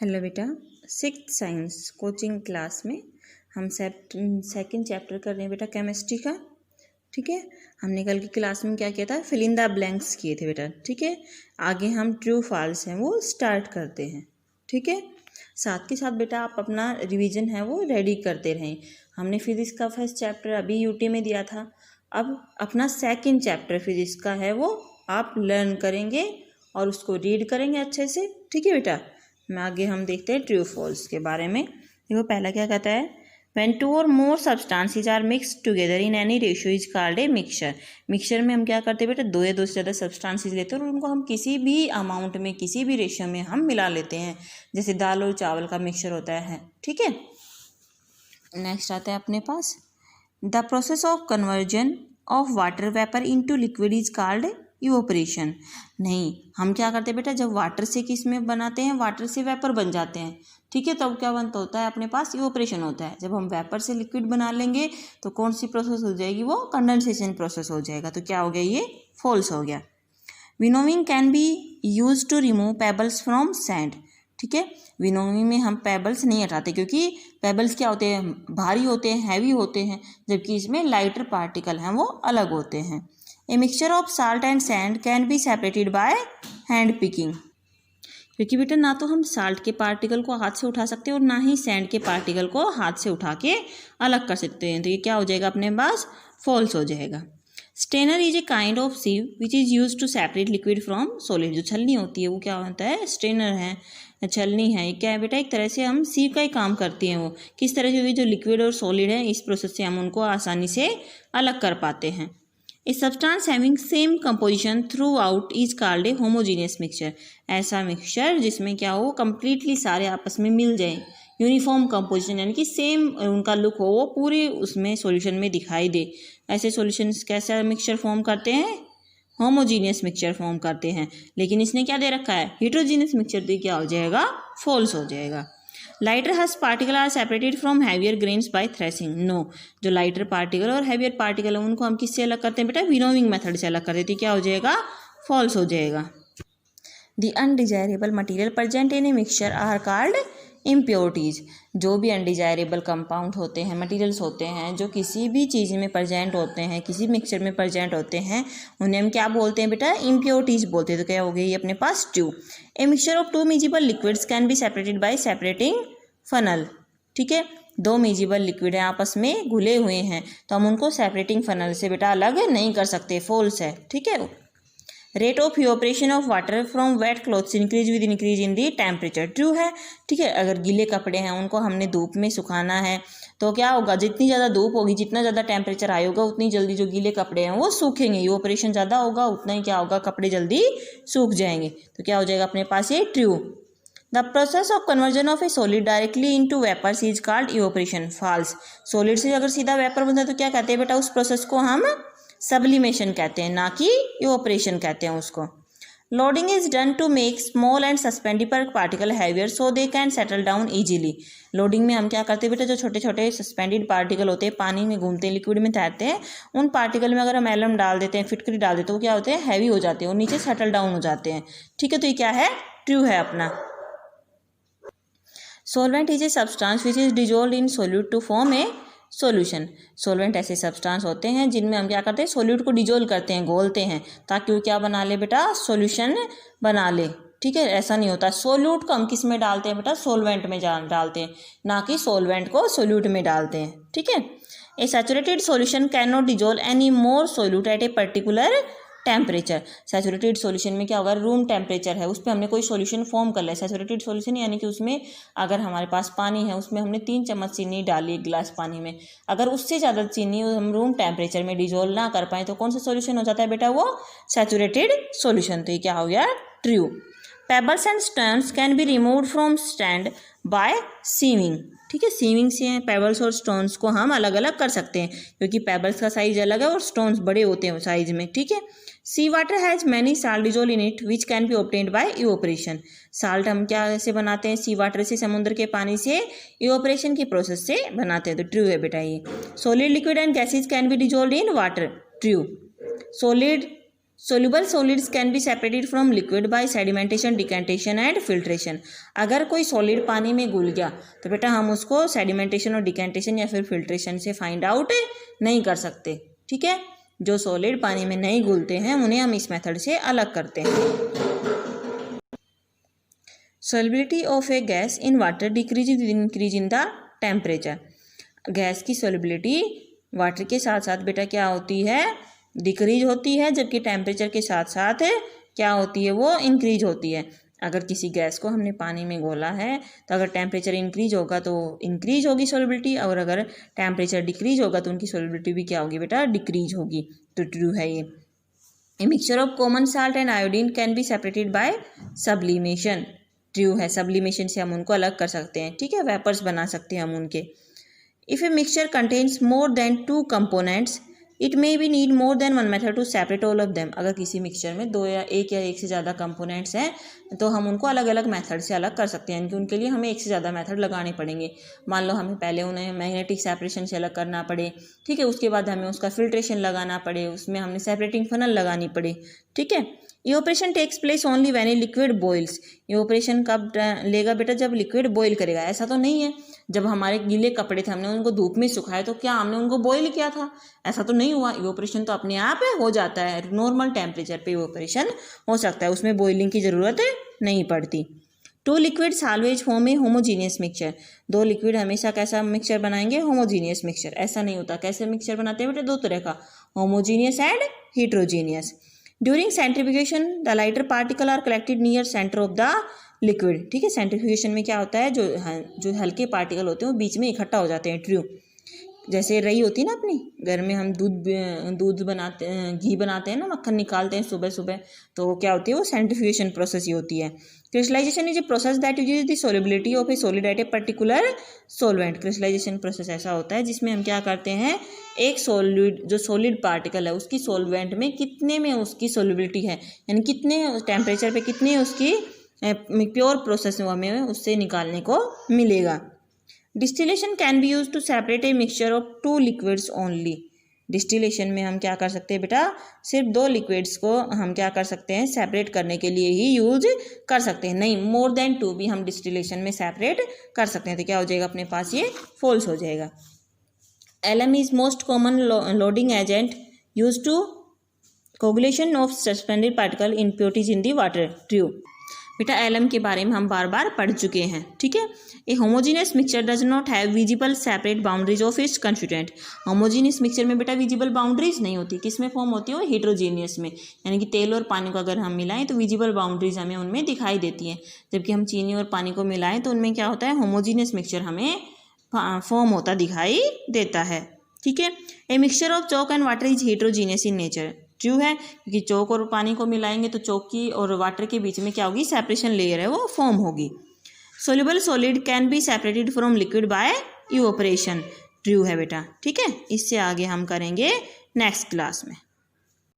Hello बेटा, six science coaching class में हम सेकंड चैप्टर कर रहे हैं बेटा केमिस्ट्री का। ठीक है, हमने कल की क्लास में क्या किया था, फिल इन द ब्लैंक्स किए थे बेटा। ठीक है, आगे हम ट्रू फॉल्स हैं वो स्टार्ट करते हैं। ठीक है, साथ के साथ बेटा आप अपना रिवीजन है वो रेडी करते रहें। हमने फिजिक्स का फर्स्ट चैप्टर अभी यूटी में दिया था, अब अपना सेकंड चैप्टर फिजिक्स का है वो आप लर्न करेंगे और उसको रीड करेंगे अच्छे से। ठीक है बेटा, मैं आगे हम देखते हैं ट्रू फॉल्स के बारे में। देखो पहला क्या कहता है, when two or more substances are mixed together in any ratio is called a mixture. Mixture में हम क्या करते हैं बेटा, दो या दो से ज़्यादा सब्सटेंसेस लेते हैं और उनको हम किसी भी अमाउंट में किसी भी रेशियो में हम मिला लेते हैं, जैसे दाल और चावल का मिक्सचर होता है। ठीक है, नेक्स्ट आता है अपने पास, the process of conversion of water vapour into liquid is called evaporation. नहीं, हम क्या करते हैं बेटा, जब वाटर से किस में बनाते हैं, वाटर से वेपर बन जाते हैं। ठीक है, तब क्या बनता होता है अपने पास, इवोपरेशन होता है। जब हम वेपर से लिक्विड बना लेंगे तो कौन सी प्रोसेस हो जाएगी, वो कंडेंसेशन प्रोसेस हो जाएगा। तो क्या हो गया, ये फॉल्स हो गया। Winnowing can be use to remove pebbles from sand. ठीक है, विनोविंग में हम पेबल्स नहीं हटाते क्योंकि पेबल्स क्या होते हैं, भारी होते हैं, हैवी होते हैं, जबकि इसमें लाइटर पार्टिकल हैं वो अलग होते हैं। ए mixture of salt and sand can be separated by hand picking. क्योंकि बेटा ना तो हम साल्ट के पार्टिकल को हाथ से उठा सकते हैं और ना ही सैंड के पार्टिकल को हाथ से उठा के अलग कर सकते हैं। तो ये क्या हो जाएगा अपने पास, फॉल्स हो जाएगा। Strainer is a kind of sieve which is use to separate liquid from solid. जो छलनी होती है वो क्या होता है, स्टेनर है, छलनी है। ये क्या है बेटा, एक तरह से हम सीव का ही काम करती हैं। वो किस तरह से, जो लिक्विड और सॉलिड है इस प्रोसेस से हम उनको आसानी से अलग कर पाते हैं। A substance having same composition through out is called A homogeneous mixture. ऐसा मिक्सचर जिसमें क्या हो, कंप्लीटली सारे आपस में मिल जाए, यूनिफॉर्म कंपोजिशन यानी कि सेम उनका लुक हो, वो पूरे उसमें सॉल्यूशन में दिखाई दे। ऐसे सॉल्यूशंस कैसा मिक्सचर फॉर्म करते हैं, होमोजीनियस मिक्सचर फॉर्म करते हैं। लेकिन इसने क्या दे रखा है, हेटेरोजीनियस मिक्सचर, तो क्या हो जाएगा, फॉल्स हो जाएगा। Lighter husk particle are separated from heavier grains by threshing. No, जो लाइटर पार्टिकल और हैवियर पार्टिकल है उनको हम किससे अलग करते हैं बेटा, विनोविंग मेथड से अलग करते हैं। तो क्या हो जाएगा, फॉल्स हो जाएगा। The undesirable material present in a mixture are called impurities. जो भी अनडिजायरेबल कंपाउंड होते हैं, मटेरियल्स होते हैं जो किसी भी चीज़ में प्रेजेंट होते हैं, किसी मिक्सचर में प्रेजेंट होते हैं, उन्हें हम क्या बोलते हैं बेटा, इम्प्योरिटीज़ बोलते हैं। तो क्या हो गई अपने पास, true. A mixture of two immiscible liquids can be separated by separating funnel. ठीक है, दो मिजिबल लिक्विड हैं आपस में घुले हुए हैं, तो हम उनको सेपरेटिंग फनल से बेटा अलग नहीं कर सकते, फॉल्स है। ठीक है, rate of evaporation of water from wet clothes increase with increase in the temperature. True है। ठीक है, अगर गीले कपड़े हैं उनको हमने धूप में सुखाना है तो क्या होगा, जितनी ज़्यादा धूप होगी, जितना ज़्यादा टेम्परेचर हाई होगा, उतनी जल्दी जो गीले कपड़े हैं वो सूखेंगे। इवोपरेशन ज़्यादा होगा उतना ही क्या होगा, कपड़े जल्दी सूख जाएंगे। तो क्या हो जाएगा अपने पास, ये true. The process of conversion of a solid directly into vapours is called evaporation. False. Solid से अगर सीधा वेपर बनता है तो क्या कहते हैं बेटा, उस प्रोसेस को हम सब्लिमेशन कहते हैं, ना कि इवोपरेशन कहते हैं उसको। Loading is done to make small and suspended particle heavier so they can settle down easily. Loading में हम क्या करते हैं बेटा, जो छोटे छोटे सस्पेंडेड पार्टिकल होते हैं, पानी में घूमते हैं, लिक्विड में तैरते हैं, उन पार्टिकल में अगर हम एलम डाल देते हैं, फिटकरी डाल देते हैं, तो क्या होते हैं, हैवी हो जाते हैं और नीचे सेटल डाउन हो जाते हैं। ठीक है, तो ये क्या है, ट्रू है अपना। Solvent is a substance which is dissolve in solute to form a solution. Solvent ऐसे सब्सटेंस होते हैं जिनमें हम क्या करते हैं, सोल्यूट को डिजोल्व करते हैं, घोलते हैं, ताकि वो क्या बना ले बेटा, सॉल्यूशन बना ले। ठीक है, ऐसा नहीं होता, सोल्यूट को हम किस में डालते हैं बेटा, सॉल्वेंट में डालते हैं, ना कि सॉल्वेंट को सोल्यूट में डालते हैं। ठीक है, a saturated solution can not dissolve any more solute at a particular temperature. Saturated solution में क्या होगा, रूम टेम्परेचर है, उस पर हमने कोई सॉल्यूशन फॉर्म कर लिया। सैचुरेटेड सॉल्यूशन यानी कि उसमें अगर हमारे पास पानी है, उसमें हमने 3 चम्मच चीनी डाली एक गिलास पानी में, अगर उससे ज़्यादा चीनी हम रूम टेम्परेचर में डिजोल्व ना कर पाएँ तो कौन सा सॉल्यूशन हो जाता है बेटा, वो सैचुरेटेड सॉल्यूशन। तो ये क्या हो गया, true. Pebbles and stones can be removed from stand by sieving. ठीक है, सीविंग से पेबल्स और स्टोन्स को हम अलग अलग कर सकते हैं, क्योंकि पेबल्स का साइज अलग है और स्टोन्स बड़े होते हैं साइज में। ठीक है, sea water has many salt dissolve in it which can be obtained by evaporation. Salt हम क्या से बनाते हैं, सी वाटर से, समुद्र के पानी से, इवोपरेशन की प्रोसेस से बनाते हैं। तो ट्रू है बेटा ये। Solid liquid and gases can be dissolve in water. True. Solid soluble solids can be separated from liquid bye sedimentation, decantation and filtration. अगर कोई सॉलिड पानी में घुल गया तो बेटा हम उसको सेडिमेंटेशन और डिकेंटेशन या फिर फिल्ट्रेशन से फाइंड आउट नहीं कर सकते। ठीक है, जो सॉलिड पानी में नहीं घुलते हैं उन्हें हम इस मेथड से अलग करते हैं। Solubility of A gas in water decrease increase in the temperature. Gas की सॉल्युबिलिटी वाटर के साथ साथ बेटा क्या होती है, डिक्रीज होती है, जबकि टेम्परेचर के साथ साथ क्या होती है, वो इंक्रीज होती है। अगर किसी गैस को हमने पानी में घोला है तो अगर टेम्परेचर इंक्रीज होगा तो इंक्रीज होगी सॉल्युबिलिटी, और अगर टेम्परेचर डिक्रीज होगा तो उनकी सॉल्युबिलिटी भी क्या होगी बेटा, डिक्रीज होगी। तो ट्रू है ये। ए mixture of common salt and iodine can be separated bye sublimation. True है, सब्लिमेशन से हम उनको अलग कर सकते हैं। ठीक है, वेपर्स बना सकते हैं हम उनके। If a mixture contains more than 2 components it may be need more than 1 method to separate all of them. अगर किसी मिक्सचर में 2 या एक से ज़्यादा कंपोनेंट्स हैं तो हम उनको अलग अलग मेथड से अलग कर सकते हैं, यानी कि उनके लिए हमें एक से ज़्यादा मेथड लगाने पड़ेंगे। मान लो हमें पहले उन्हें मैग्नेटिक सेपरेशन से अलग करना पड़े, ठीक है, उसके बाद हमें उसका फिल्ट्रेशन लगाना पड़े, उसमें हमने सेपरेटिंग फनल लगानी पड़े। ठीक है, ये operation takes place only when a liquid boils. ये ऑपरेशन कब लेगा बेटा, जब लिक्विड बॉईल करेगा। ऐसा तो नहीं है जब हमारे गीले कपड़े थे हमने उनको धूप में सुखाए तो क्या हमने उनको बॉईल किया था, ऐसा तो नहीं हुआ। ये ऑपरेशन तो अपने आप हो जाता है, नॉर्मल टेम्परेचर पे ऑपरेशन हो सकता है, उसमें बॉइलिंग की ज़रूरत नहीं पड़ती। 2 लिक्विड्स ऑलवेज फॉर्म ए होमोजीनियस मिक्सचर। 2 लिक्विड हमेशा कैसा मिक्सचर बनाएंगे, होमोजीनियस मिक्सचर। ऐसा नहीं होता, कैसे मिक्सचर बनाते हैं बेटा, 2 तरह का, homogeneous and heterogeneous. During centrifugation the lighter particle are collected near centre of the liquid. ठीक है, सेंट्रीफ्यूगेशन में क्या होता है, जो हल्के पार्टिकल होते हैं वो बीच में इकट्ठा हो जाते हैं। ट्रू, जैसे रही होती है ना अपनी घर में, हम दूध बनाते हैं, घी बनाते हैं ना, मक्खन निकालते हैं सुबह सुबह, तो क्या होती है वो सेंट्रीफ्यूगेशन प्रोसेस ही होती है। Crystallisation is a process that uses the solubility of a solid at a particular solvent. Crystallisation process ऐसा होता है जिसमें हम क्या करते हैं, एक सॉलिड जो सॉलिड पार्टिकल है उसकी सॉल्वेंट में कितने में उसकी सॉल्युबिलिटी है, यानी कितने टेम्परेचर पे कितनी उसकी प्योर प्रोसेस हमें उससे निकालने को मिलेगा। Distillation can be use to separate a mixture of 2 liquids only. Distillation में हम क्या कर सकते हैं बेटा, सिर्फ 2 लिक्विड्स को हम क्या कर सकते हैं, सेपरेट करने के लिए ही यूज कर सकते हैं। नहीं, मोर देन 2 भी हम डिस्टिलेशन में सेपरेट कर सकते हैं। तो क्या हो जाएगा अपने पास, ये फॉल्स हो जाएगा। Alum is most common loading agent use to coagulation of suspended particle impurities in the water. True बेटा, एलएम के बारे में हम बार बार पढ़ चुके हैं। ठीक है, a homogeneous mixture does not have visible separate boundaries of its constituent. Homogeneous mixture में बेटा विजिबल बाउंड्रीज नहीं होती, किस में फॉर्म होती है, वो हेट्रोजीनियस में, यानी कि तेल और पानी को अगर हम मिलाएं तो विजिबल बाउंड्रीज हमें उनमें दिखाई देती हैं, जबकि हम चीनी और पानी को मिलाएं तो उनमें क्या होता है, होमोजीनियस मिक्सचर हमें फॉर्म होता दिखाई देता है। ठीक है, ए mixture of chalk and water is heterogeneous in nature. True है, क्योंकि चॉक और पानी को मिलाएंगे तो चॉक की और वाटर के बीच में क्या होगी, सेपरेशन लेयर है वो फॉर्म होगी। Soluble solid can be separated from liquid bye evaporation. True है बेटा। ठीक है, इससे आगे हम करेंगे नेक्स्ट क्लास में।